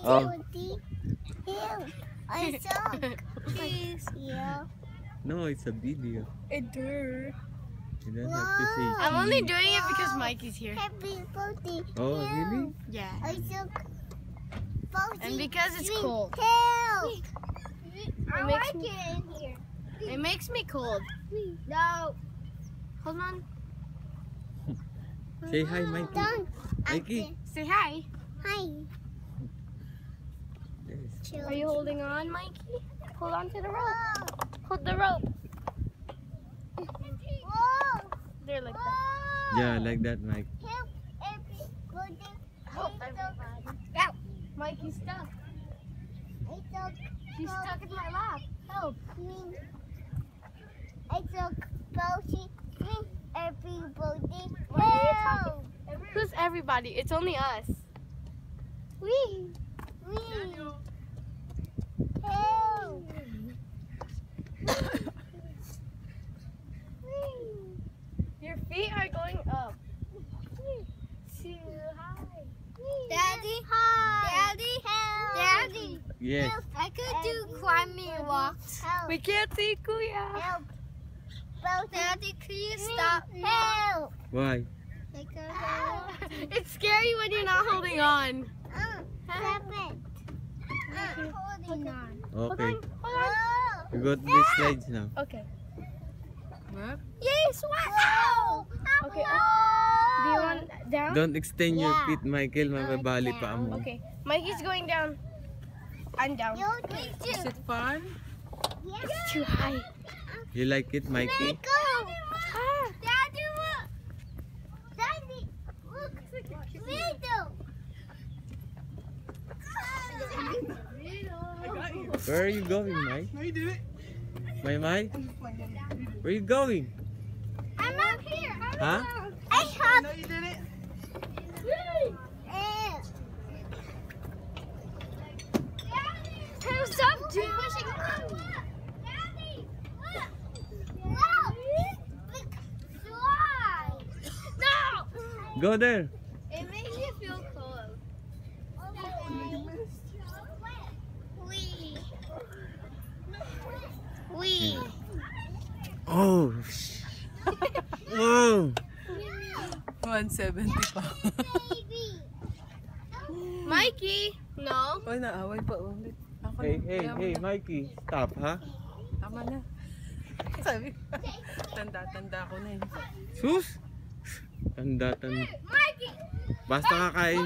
Oh. Help! I suck. Please. Yeah. No, it's a video. It do. You don't have to say I'm only cheese. doing it because Mikey's here. Happy birthday. Oh, really? Yeah. I suck. And because it's cold. Help! It makes me in here. It makes me cold. No. Hold on. Say hi, Mikey. Don't. Mikey. Say hi. Hi. Yes. Are you holding on, Mikey? Hold on to the rope. Hold the rope. Whoa. There, like that. Yeah, like that, Mike. Help everybody. Help everybody. Ow! Mikey's stuck. I suck. He's stuck in my lap. Help. I suck. Bouncy. Everybody. What are you Help. Who's everybody? It's only us. We. Help. Your feet are going up. Too high. Daddy. Hi. Daddy. Help. Daddy. Yes. I could do climbing walks. Help. We can't see Kuya. Help. Daddy, can you stop? Help. Why? It's scary when you're not holding on. Stop it. Holding on. Okay. Hold on. We got these slides now. Okay. Yes, wow. Okay. Do you want down? Don't extend your Yeah. feet, Michael. Mababali pa mo. Okay. Mikey's going down. I'm down. Is it fun? It's too high. You like it, Mikey? Go. Daddy, look. Daddy, look. Video. Where are you going, Mike? No, you did it. Mike? Where are you going? I'm up here. Huh? I have. No, you did it. Stop pushing. Daddy, look. No. Go there. It makes you feel cold. We. Oh. Oh. 170 pa. Mikey. No. Ay, naaway pa ulit. Ako Hey, na. hey, Kaya mo hey, na. Mikey. Stop, ha? Tama na. Sabi, tanda-tanda ko na eh. Sus! Tanda. Mikey. Basta kakain.